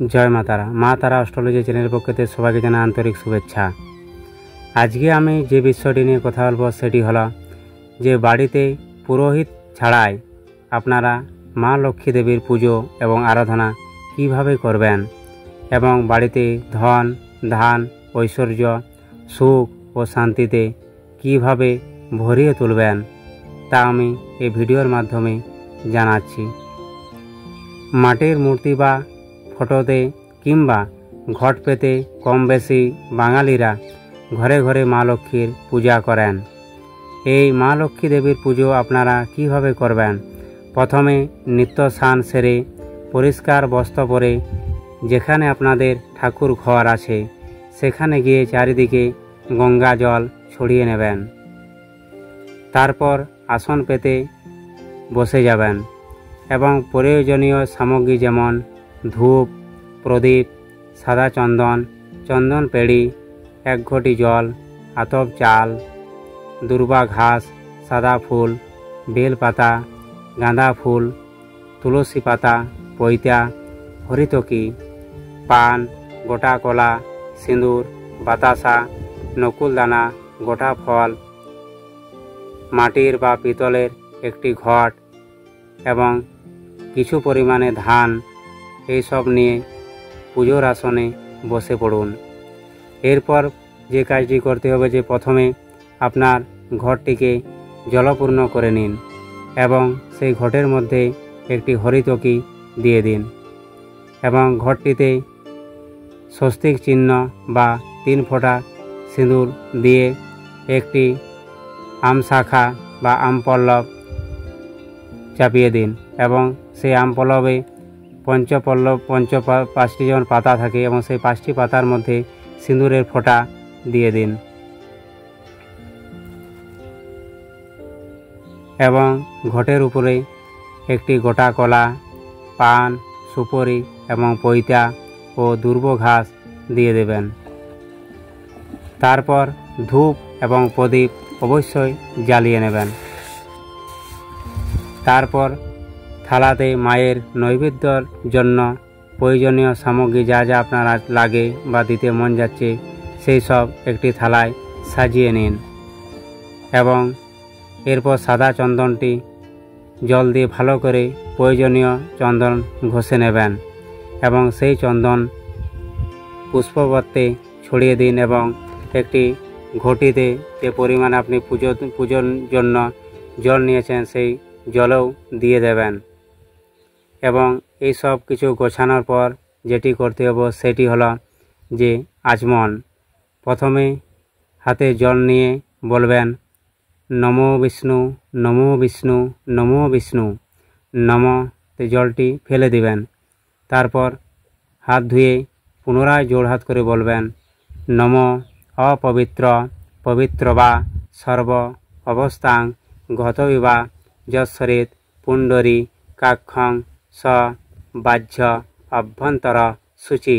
জয় মা তারা। মা তারা অ্যাস্ট্রোলজি চ্যানেলের পক্ষ থেকে সবাইকে জানাই আন্তরিক শুভেচ্ছা। আজকে আমি যে বিষয়টি নিয়ে কথা বলবো সেটি হলো যে বাড়িতে পুরোহিত ছাড়াই আপনারা মা লক্ষ্মী দেবীর পুজো এবং আরাধনা কিভাবে করবেন এবং বাড়িতে ধন ধান ঐশ্বর্য সুখ ও শান্তিতে কিভাবে ভরিয়ে তুলবেন তা আমি এই ভিডিওর মাধ্যমে জানাচ্ছি। মাটির মূর্তি বা ফটোতে কিংবা ঘট পেতে কম বেশি বাঙালিরা ঘরে ঘরে মা লক্ষ্মীর পূজা করেন। এই মা লক্ষ্মী দেবীর পুজো আপনারা কিভাবে করবেন? প্রথমে নিত্য স্নান সেরে পরিষ্কার বস্ত্র পরে যেখানে আপনাদের ঠাকুর ঘর আছে সেখানে গিয়ে চারিদিকে গঙ্গা জল ছড়িয়ে নেবেন। তারপর আসন পেতে বসে যাবেন এবং প্রয়োজনীয় সামগ্রী যেমন ধূপ প্রদীপ সাদা চন্দন পেড়ি 1 ঘটি জল আতপ চাল দুর্বা ঘাস সাদা ফুল বেলপাতা গাঁদা ফুল তুলসী পাতা পৈতা হরিতকি পান গোটা কলা সিঁদুর বাতাসা নকুলদানা গোটা ফল মাটির বা পিতলের একটি ঘট এবং কিছু পরিমাণে ধান এইসব নিয়ে পুজোর আসনে বসে পড়ুন। এরপর যে কাজটি করতে হবে যে প্রথমে আপনার ঘরটিকে জলপূর্ণ করে নিন এবং সেই ঘটের মধ্যে একটি হরিতকি দিয়ে দিন এবং ঘরটিতে স্বস্তিক চিহ্ন বা 3 ফোঁটা সিঁদুর দিয়ে একটি আম শাখা বা আম পল্লব চাপিয়ে দিন এবং সেই আম পল্লবে পাঁচটি যেমন পাতা থাকে এবং সেই 5টি পাতার মধ্যে সিঁদুরের ফোঁটা দিয়ে দিন এবং ঘটের উপরে একটি গোটা কলা পান সুপারি এবং পৈতা ও দুর্ব ঘাস দিয়ে দেবেন। তারপর ধূপ এবং প্রদীপ অবশ্যই জ্বালিয়ে নেবেন। তারপর থালাতে মায়ের নৈবেদ্যর জন্য প্রয়োজনীয় সামগ্রী যা যা আপনার লাগে বা দিতে মন যাচ্ছে সেই সব একটি থালায় সাজিয়ে নিন এবং এরপর সাদা চন্দনটি জল দিয়ে ভালো করে প্রয়োজনীয় চন্দন ঘষে নেবেন এবং সেই চন্দন পুষ্পপত্রে ছড়িয়ে দিন এবং একটি ঘটিতে যে পরিমাণে আপনি পুজোর জন্য জল নিয়েছেন সেই জলও দিয়ে দেবেন এবং এই সব কিছু গোছানোর পর যেটি করতে হবে সেটি হলো যে আচমন। প্রথমে হাতে জল নিয়ে বলবেন নমো বিষ্ণু নমো বিষ্ণু নমো বিষ্ণু নমতে জলটি ফেলে দিবেন। তারপর হাত ধুয়ে পুনরায় জোড়হাত করে বলবেন নম অপবিত্র পবিত্র বা সর্ব অবস্থাং গতবিবা যশ্বরেত পুণ্ডরী কাক্ষং স বাহ্য অভ্যন্তর শুচি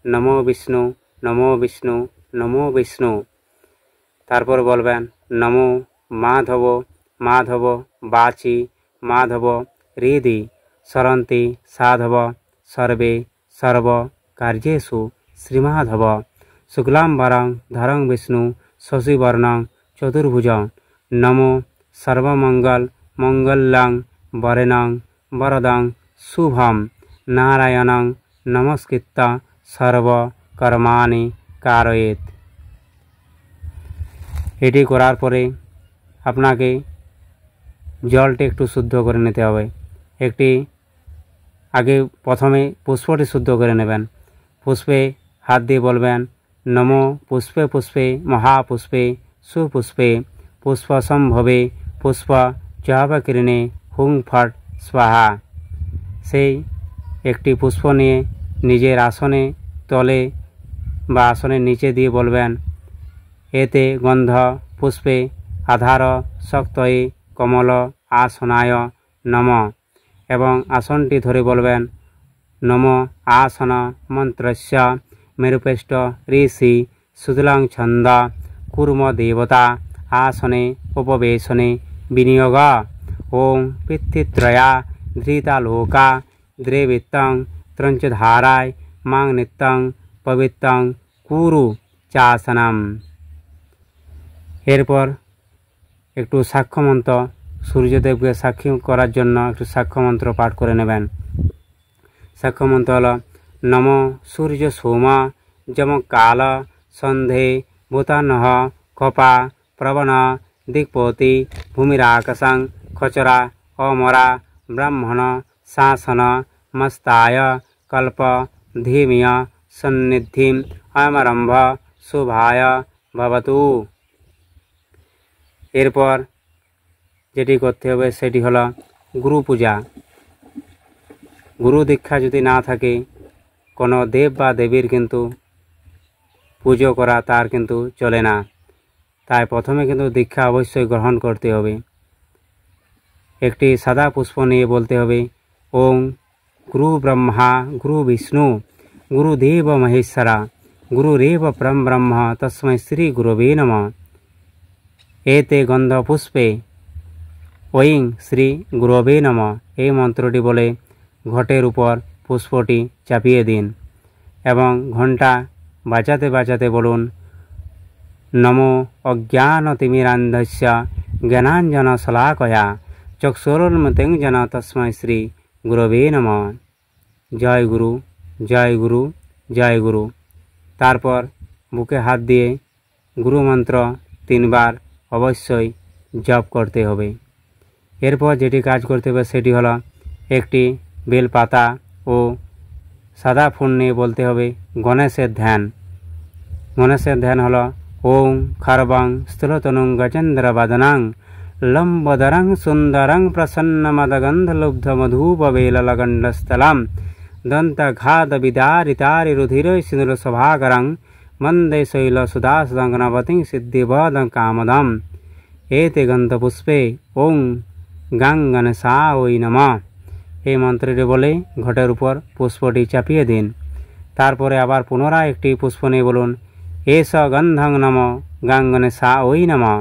নমো বিষ্ণু নমো বিষ্ণু নমো বিষ্ণু। তারপর বলবেন নমো মাধব মাধব বাচি মাধব হৃদি সরন্তি সাধব সর্বে সর্ব কার্যেষু শ্রীমাধব শুক্লাম্বরং ধরং বিষ্ণু শশীবর্ণং চতুর্ভুজং নমো সর্বমঙ্গল মঙ্গলং বরেণং বরদং শুভম নারায়ণং নমস্কৃত্য সর্বকর্মাণি কারয়েত। এটি করার পরে আপনাকে জলটি একটু শুদ্ধ করে নিতে হবে। আগে প্রথমে পুষ্পটি শুদ্ধ করে নেবেন। পুষ্পে হাত দিয়ে বলবেন নমো পুষ্পে পুষ্পে মহাপুষ্পে সুপুষ্পে পুষ্প সম্ভবে পুষ্প চাবকৃণে হুং ফট স্বাহা। সেই একটি পুষ্প নিয়ে নিজের আসনে তলে বা আসনের নিচে দিয়ে বলবেন এতে গন্ধ পুষ্পে আধার শক্তয়ে কমল আসনায় নম এবং আসনটি ধরে বলবেন নম আসন মন্ত্রস্য মেরুপৃষ্ঠ ঋষি সুতলাং ছন্দ কুর্ম দেবতা আসনে উপবেশনে বিনিয়োগ ওং পৃথিত্রয়া ধৃতালোকা দ্রেবিত্তং ত্রঞ্চধারায় মাং নিত্যং পবিত্রং কুরু চাসনম। এরপর একটু সাক্ষ্য মন্ত্র সূর্যদেবকে সাক্ষী করার জন্য একটু সাক্ষ্য মন্ত্র পাঠ করে নেবেন। সাক্ষ্য মন্ত্র হল নম সূর্য সোম যম কাল সন্ধে ভূতানহ কপা প্রবণ দিকপতি ভূমিরাকাশং খচরা অমরা ব্রাহ্মণ শাসন মস্তায় কল্প ধীমিয় সন্নিধিম অমরম্ভ শুভায় ভবতু। এরপর যেটি করতে হবে সেটি হলো গুরু পূজা। গুরু দীক্ষা যদি না থাকে কোনো দেব বা দেবীর কিন্তু পুজো করা তার কিন্তু চলে না। তাই প্রথমে কিন্তু দীক্ষা অবশ্যই গ্রহণ করতে হবে। একটি সাদা পুষ্প নিয়ে বলতে হবে ওং গুরু ব্রহ্মা গুরু বিষ্ণু গুরুদেব মহেশ্বরা গুরুরেব পরম ব্রহ্ম তস্मै শ্রী গুরবে নমঃ। এতে গন্ধ পুষ্পে ওং শ্রী গুরবে নমঃ এই মন্ত্রটি বলে ঘটের উপর পুষ্পটি চাপিয়ে দিন এবং ঘণ্টা বাজাতে বাজাতে বলুন নমো অজ্ঞানতিমিরান্ধস্য জ্ঞানাঞ্জন শলাকয়া চক্ষুরুন্মিলিतं যেন তস্मै শ্রী গুরবে নমঃ। জয় গুরু জয় গুরু জয় গুরু। তারপর বুকে হাত দিয়ে গুরু মন্ত্র 3 বার অবশ্যই জপ করতে হবে। এরপর যেটি কাজ করতে হবে সেটি হলো একটি বেলপাতা ও সাদা ফুল নিয়ে বলতে হবে গণেশের ধ্যান। গণেশের ধ্যান হলো ওং খর্বং স্থূলতনুং গজেন্দ্র বদনাং লম্বদরং সুন্দরং প্রসন্নমদগন্ধলুব্ধমধুপবেললগণ্ডস্থলম দন্তঘাতবিদারিতারিরুধির সিন্দুরসভাকরং মন্দে শৈলসুদাসদংগণপতিং সিদ্ধিবদং কামদম। এতে গন্ধপুষ্পে ওং গাং গণেশায় নমঃ এই মন্ত্রটি বলে ঘটের উপর পুষ্পটি চাপিয়ে দিন। তারপরে আবার পুনরায় একটি পুষ্প নিয়ে বলুন এস গন্ধং নম গাং গণেশায় নমঃ।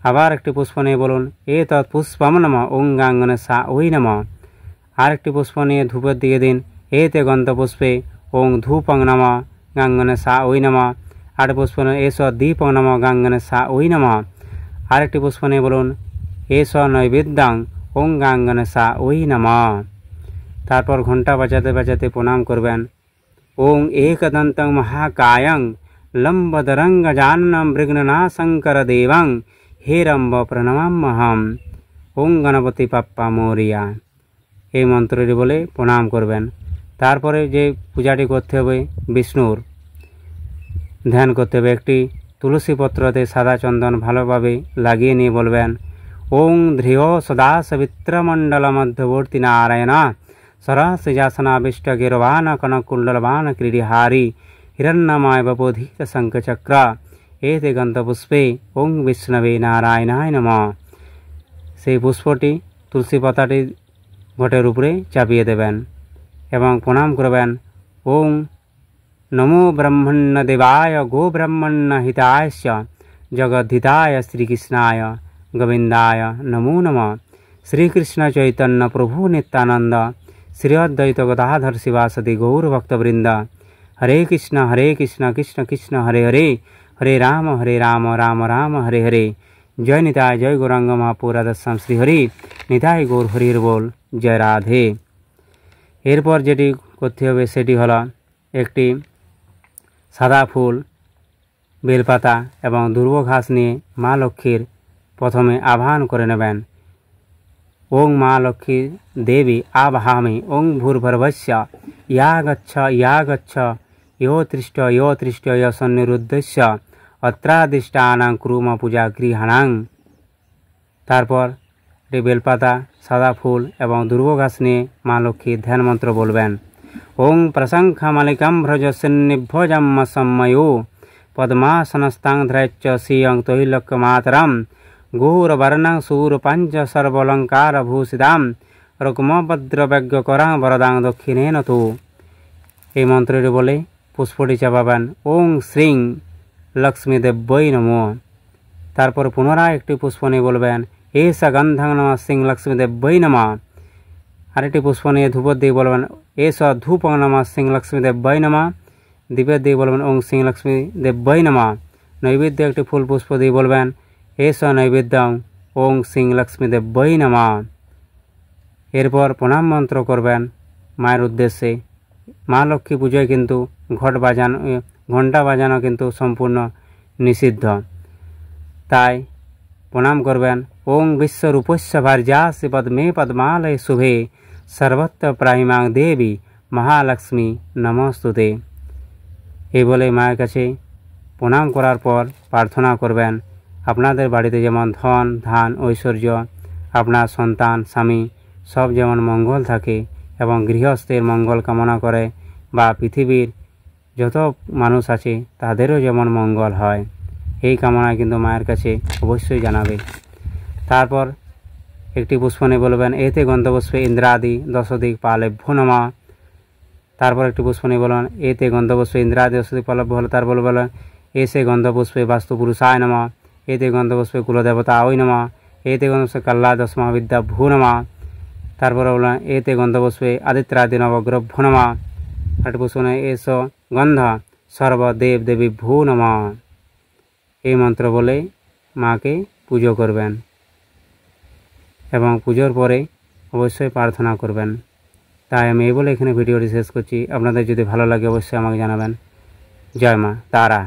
আবার একটি পুষ্প নিয়ে বলুন এতৎ পুষ্পম নম ওং গাং গণেশায় নমঃ। আরেকটি পুষ্প নিয়ে ধূপের দিকে দিন এতে গন্ধপুষ্পে ওং ধূপং নম গাং গণেশায় নমঃ। আরেকটি পুষ্প নিয়ে এস দীপং নম গাং গণেশায় নমঃ। আরেকটি পুষ্প নিয়ে বলুন এস নৈবেদ্যং ওং গাং গণেশায় নমঃ। তারপর ঘণ্টা বাজাতে বাজাতে প্রণাম করবেন ওং একদন্তং মহাকায়ং লম্বদরং গজাননম মৃগনাশঙ্কর দেবং হেরম্ব প্রণমাম্যহম ওং গণপতি পাপ্পা মোরিয়া এই মন্ত্রটি বলে প্রণাম করবেন। তারপরে যে পূজাটি করতে হবে বিষ্ণুর ধ্যান করতে হবে। একটি তুলসী পত্রতে সাদা চন্দন ভালোভাবে লাগিয়ে নিয়ে বলবেন ওং ধ্রিয় সদা সবিত্রমণ্ডল মধ্যবর্তী নারায়ণ সরসিজাসনাবিষ্ট গিরবান কনকুণ্ডলবান ক্রীডিহারি হিরণ্যময় ববোধিত শঙ্খচক্র এতে গন্ধপুষ্পে ওং বিষ্ণবে নারায়ণায় নমঃ। সেই পুষ্পটি তুলসী পাতাটি ঘটের উপরে চাপিয়ে দেবেন এবং প্রণাম করবেন ওং নমো ব্রহ্মণ্য দেবায় গো ব্রহ্মণ্য হিতায়শ্চ জগদ্ধিতায় শ্রীকৃষ্ণায় গোবিন্দায় নমো নমঃ। শ্রীকৃষ্ণ চৈতন্য প্রভু নিত্যানন্দ শ্রী অদ্বৈত গদাধর শিবাসদি গৌর ভক্তবৃন্দ হরে কৃষ্ণ কৃষ্ণ কৃষ্ণ হরে হরে হরে রাম রাম রাম হরে হরে। জয় নিতাই জয় গৌরাঙ্গ মহাপুরা দশম শ্রী হরি নিতাই গৌর হরির বল জয় রাধে। এরপর যেটি করতে হবে সেটি হলো একটি সাদা ফুল বেলপাতা এবং দুর্ব ঘাস নিয়ে মা লক্ষ্মীর প্রথমে আবাহন করে নেবেন ওং মা লক্ষ্মী দেবী আবাহামি ওং ভূর্ভর্ভস্য ইয়া গচ্ছ यो तृष्ट यो सन्निरुद्धस्य अत्रादिष्टानां कुरुम पूजा गृहाणां। তারপর বেলপাতা সাদা ফুল এবং দুর্ব ঘাস নিয়ে মা লক্ষ্মীর ধ্যান মন্ত্র বলবেন ওং প্রশঙ্খমালিকাম ভ্রজ সিন্নিভ্যজম সম্ময়ো পদ্মাসনস্তাং ধ্রৈচ্চ শ্রিয়ং তৈলক্যমাতরম গৌরবর্ণং সুরপাঞ্চ সর্বলঙ্কার ভূষিতাম রুগ্মভদ্রব্যজ্ঞকরাং বরদাং দক্ষিণেন তু। এই মন্ত্রটি বলে পুষ্পটি চাপাবেন ওং শ্রীং লক্ষ্মী দেব্যই নমঃ। তারপর পুনরায় একটি পুষ্প নিয়ে বলবেন এস গন্ধং নমঃ শ্রীং লক্ষ্মী দেব্যই নমঃ। আরেকটি পুষ্প নিয়ে ধূপের দিকে বলবেন এস ধূপ নমঃ সিং লক্ষ্মী দেব্যাই নমঃ। দীপের দিকে বলবেন ওং সিং লক্ষ্মী দেব্যাই নমঃ। নৈবেদ্য একটি ফুল পুষ্প দিয়ে বলবেন এস নৈবেদ্যং ওং সিং লক্ষ্মী দেব্যাই নমঃ। এরপর প্রণাম মন্ত্র করবেন মায়ের উদ্দেশ্যে। মা লক্ষ্মী পুজোয় কিন্তু ঘণ্টা বাজানো কিন্তু সম্পূর্ণ নিষিদ্ধ, তাই প্রণাম করবেন ওং বিশ্বরূপস্য ভার্যাসি পদ্মে পদ্মালয়ে শুভে সর্বত্র প্রাহিমাং দেবী মহালক্ষ্মী নমস্তুতে। এই বলে মায়ের কাছে প্রণাম করার পর প্রার্থনা করবেন আপনাদের বাড়িতে যেমন ধন ধান ঐশ্বর্য, আপনার সন্তান স্বামী সব যেমন মঙ্গল থাকে এবং গৃহস্থের মঙ্গল কামনা করে, বা পৃথিবীর যত মানুষ আছে তাদেরও যেমন মঙ্গল হয়, এই কামনা কিন্তু মায়ের কাছে অবশ্যই জানাবে। তারপর একটি পুষ্প নিয়ে বলবেন এতে গন্ধপুষ্পে ইন্দ্রাদি দশদিক পালেভ্য নমঃ। তারপর একটি পুষ্প নিয়ে বলবেন এতে গন্ধপুষ্পে ইন্দ্রাদি দশদিক পালেভ্য হলো, তারপর বলবেন এসে গন্ধপুষ্পে বাস্তুপুরুষায় নমঃ। এতে গন্ধপুষ্পে কুলদেবতা ওই নমঃ। এতে গন্ধপুষ্পে কল্লা দশমা বিদ্যা ভূ নমঃ। তারপরে বলবেন এতে গন্ধপুষ্পে আদিত্যাদি নবগ্রভ্য নমঃ। আরেকটি পুষ্প নিয়ে এস গন্ধ সর্বদেব দেবী ভূ নমঃ। এই মন্ত্র বলে মাকে পুজো করবেন এবং পুজোর পরে অবশ্যই প্রার্থনা করবেন। তাই আমি এই বলে এখানে ভিডিওটি শেষ করছি। আপনাদের যদি ভালো লাগে অবশ্যই আমাকে জানাবেন। জয় মা তারা।